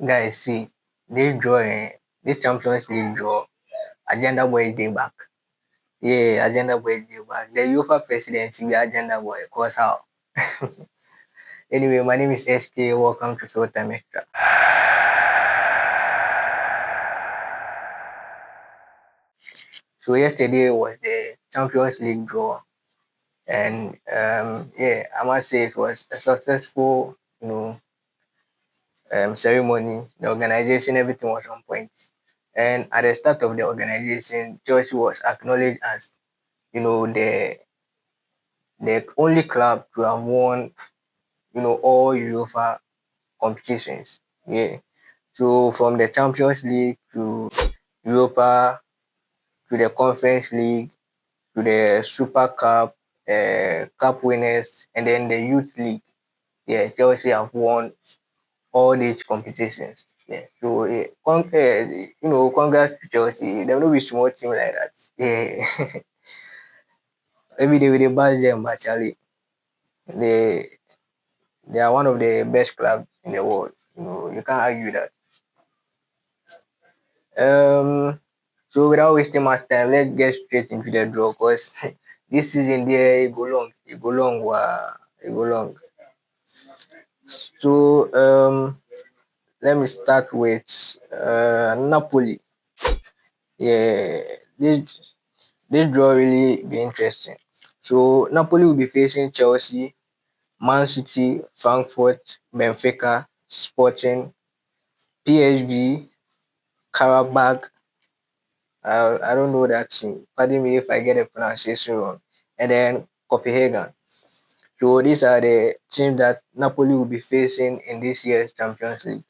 Guys, see, this draw, this Champions League draw, Agenda Boy is day back. Yeah, Agenda Boy is day back. The UEFA presidency be Agenda Boy, cause how? Anyway, my name is SK. Welcome to Full Time Extra. So yesterday was the Champions League draw, and yeah, I must say it was a successful, ceremony. The organization, everything was on point. And at the start of the organization, Chelsea was acknowledged as, the only club to have won, all UEFA competitions. Yeah. So from the Champions League to Europa to the Conference League to the Super Cup, Cup winners, and then the Youth League. Yeah, Chelsea have won all these competitions. Yeah. So congrats to Chelsea. There will be small team like that. Yeah. Every day we dey bash them, but actually they they are one of the best clubs in the world. You can't argue that. So without wasting much time, let's get straight into the draw because this season there it go long, wow, it go long. So let me start with Napoli. Yeah, this draw really be interesting. So Napoli will be facing Chelsea, Man City, Frankfurt, Benfica, Sporting, PSV, Karabakh. I don't know that team. Pardon me if I get the pronunciation wrong. And then Copenhagen. So these are the teams that Napoli will be facing in this year's Champions League.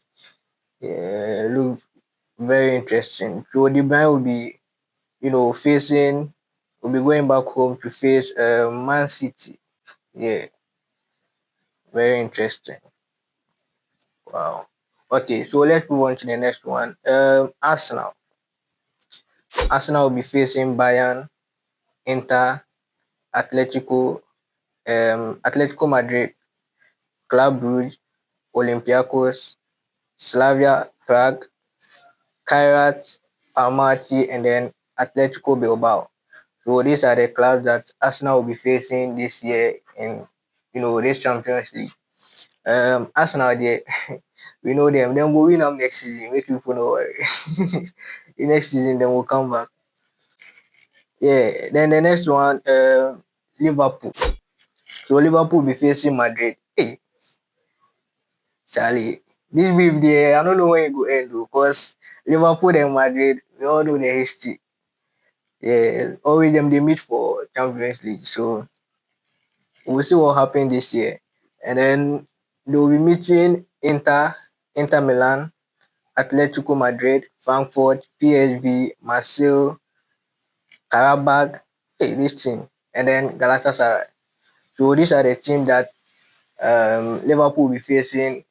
Yeah, look very interesting. So the Bayern will be, will be going back home to face Man City. Yeah, very interesting. Wow. Okay, so let's move on to the next one. Arsenal. Arsenal will be facing Bayern, Inter, Atletico, Atletico Madrid, Club Brugge, Olympiacos, Slavia Prague, Kairat Almaty, and then Atletico Bilbao. So these are the clubs that Arsenal will be facing this year in this Champions League. Arsenal they we know them. Then we'll win them next season. Make people know worry. The next season then we'll come back. Yeah. Then the next one, Liverpool. So Liverpool will be facing Madrid. Hey, Charlie, this beef there, I don't know when it go end because Liverpool and Madrid, we all know the history. Yeah, always them they meet for Champions League. So we'll see what happens this year. And then they will be meeting Inter Milan, Atletico Madrid, Frankfurt, PSV, Marseille, Karabakh, hey, this team, and then Galatasaray. So these are the teams that Liverpool will be facing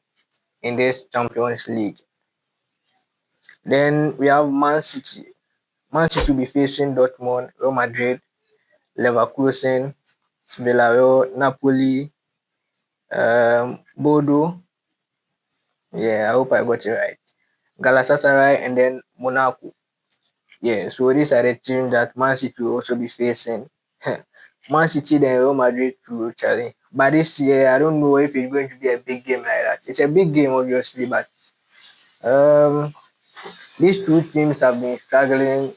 in this Champions League. Then we have Man City. Man City will be facing Dortmund, Real Madrid, Leverkusen, Villarreal, Napoli, Bodo. Yeah, I hope I got it right. Galatasaray and then Monaco. Yeah, so these are the teams that Man City will also be facing. Man City then Real Madrid to challenge. But this year, I don't know if it's going to be a big game like that. It's a big game, obviously, but um, these two teams have been struggling,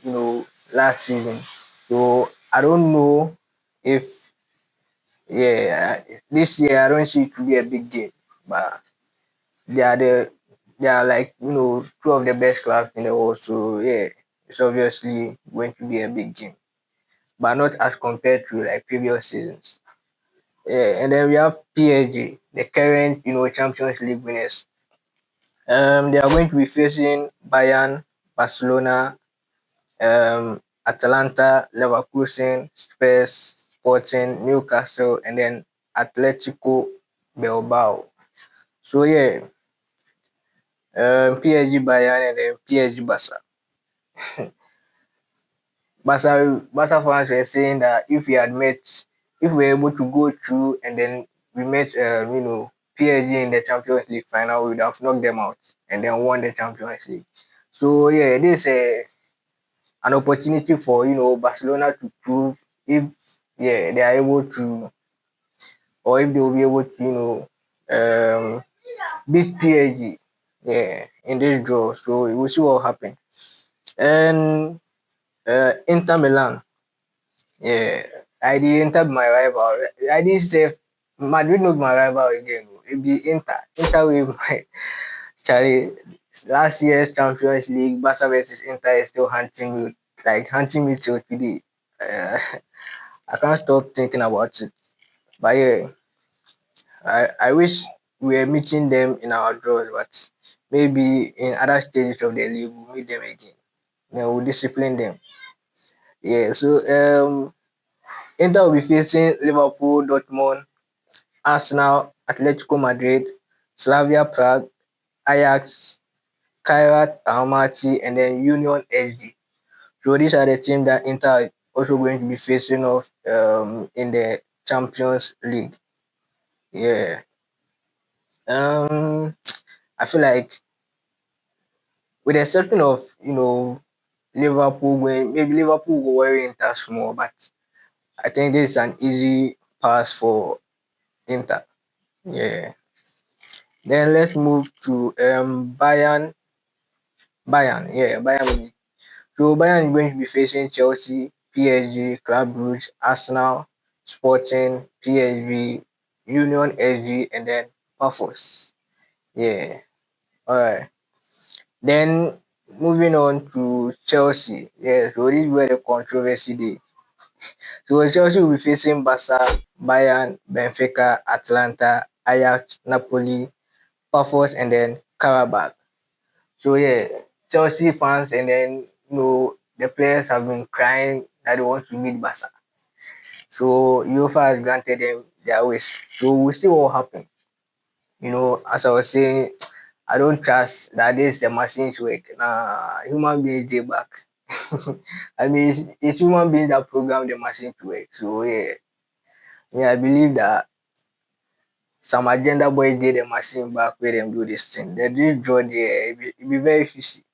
last season. So I don't know if, yeah, this year I don't see it to be a big game, but they are the they are like two of the best clubs in the world. So yeah, it's obviously going to be a big game, but not as compared to like previous seasons. Yeah, and then we have PSG, the current Champions League winners. They are going to be facing Bayern, Barcelona, Atalanta, Leverkusen, Spurs, Sporting, Newcastle, and then Atletico Bilbao. So yeah, PSG Bayern and then PSG Barca. Barca fans were saying that if we were able to go through and then we met, PSG in the Champions League final, we would have knocked them out and then won the Champions League. So yeah, this is an opportunity for Barcelona to prove if they are able to, or if they will be able to beat PSG in this draw. So we will see what will happen. And Inter Milan, yeah, I did Inter be my rival. I did say Madrid not be my rival again. It be Inter. Inter will be my Charlie. Last year's Champions League, Barca versus Inter is still haunting me till today. Uh, I can't stop thinking about it. But yeah, I wish we were meeting them in our draws, but maybe in other stages of the league we'll meet them again. Then we'll discipline them. Yeah, so Inter will be facing Liverpool, Dortmund, Arsenal, Atletico Madrid, Slavia Prague, Ajax, Kairat Almaty, and then Union SG. So these are the teams that Inter are also going to be facing off in the Champions League. Yeah. Um I feel like with the exception of Liverpool going, maybe Liverpool will worry Inter small, but I think this is an easy pass for Inter. Yeah. Then let's move to Bayern Munich. So Bayern is going to be facing Chelsea, PSG, Club Brugge, Arsenal, Sporting, PSV, Union SG, and then Pafos. Yeah. Alright. Then moving on to Chelsea. Yeah, so this is where the controversy dey. So Chelsea will be facing Barca, Bayern, Benfica, Atlanta, Ajax, Napoli, Pafos, and then Karabakh. So yeah, Chelsea fans and then the players have been crying that they want to meet Barca. So UEFA has granted them their wish. So we'll see what will happen. As I was saying, I don't trust that this the machine's work. Nah, human beings dey back. I mean, it's human beings that program the machine to work. So yeah, I believe that some agenda boys did the machine back where them do this thing. They do draw there. It be very fishy.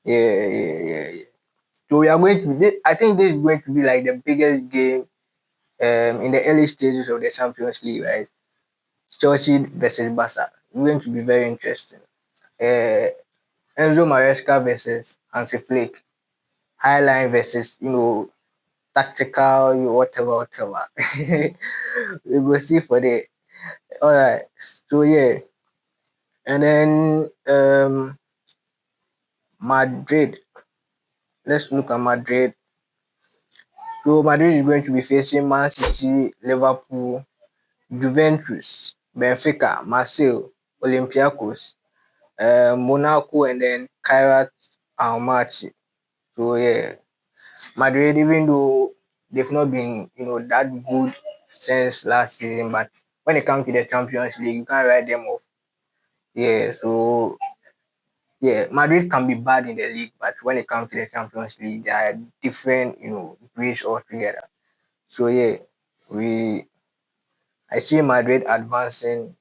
Yeah. So we are going to. I think this is going to be like the biggest game in the early stages of the Champions League, right? Chelsea versus Barca. It's going to be very interesting. Uh, Enzo Maresca versus Hansi Flick. Highline versus tactical, whatever. We will see for the. All right. So yeah, and then Madrid. Let's look at Madrid. So Madrid is going to be facing Man City, Liverpool, Juventus, Benfica, Marseille, Olympiacos, Monaco, and then Kairat Almaty. So yeah, Madrid, even though they've not been that good since last season, but when it comes to the Champions League, you can't write them off. Yeah, so yeah, Madrid can be bad in the league, but when it comes to the Champions League, they are different, breeds altogether. So yeah, we I see Madrid advancing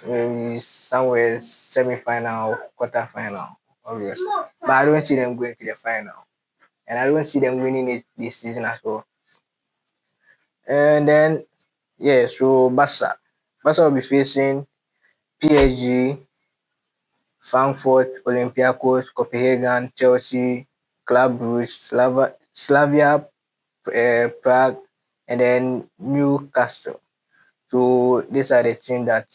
maybe somewhere semi-final, quarter-final, obviously. But I don't see them going to the final, and I don't see them winning it this season as well. And then yeah, so Barca will be facing PSG, Frankfurt, Olympiacos, Copenhagen, Chelsea, Club Brugge, Slavia Prague, and then Newcastle. So these are the teams that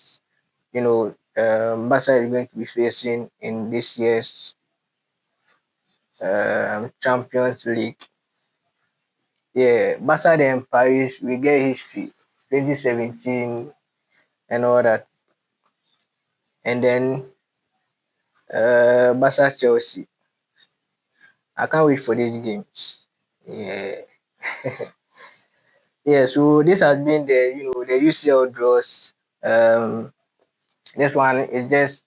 Barca is going to be facing in this year's Champions League. Yeah, Barca then Paris, we get history, 2017 and all that. And then Barca Chelsea. I can't wait for these games. Yeah. Yeah, so this has been the UCL draws. This one is just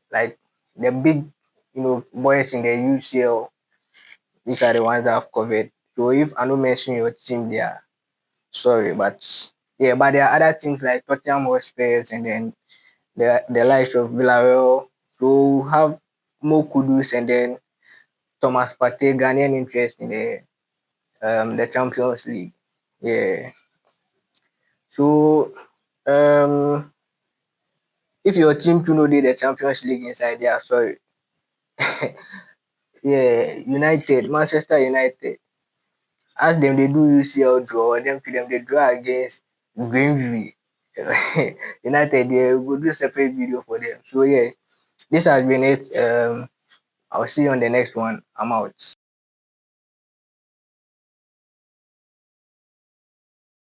like the big boys in the UCL. These are the ones that I've covered. So if I don't mention your team there, sorry, but Yeah, but there are other teams like Tottenham Hotspurs and then the likes of Villarreal. So have Mo Kudus and then Thomas Partey Ghanaian interest in the Champions League. Yeah. So um if your team to know the Champions League inside there, sorry. Yeah, United, Manchester United. As them they do UCL draw, them to them they draw against Greenville. United they will do separate video for them. So yeah, this has been it. I'll see you on the next one. I'm out.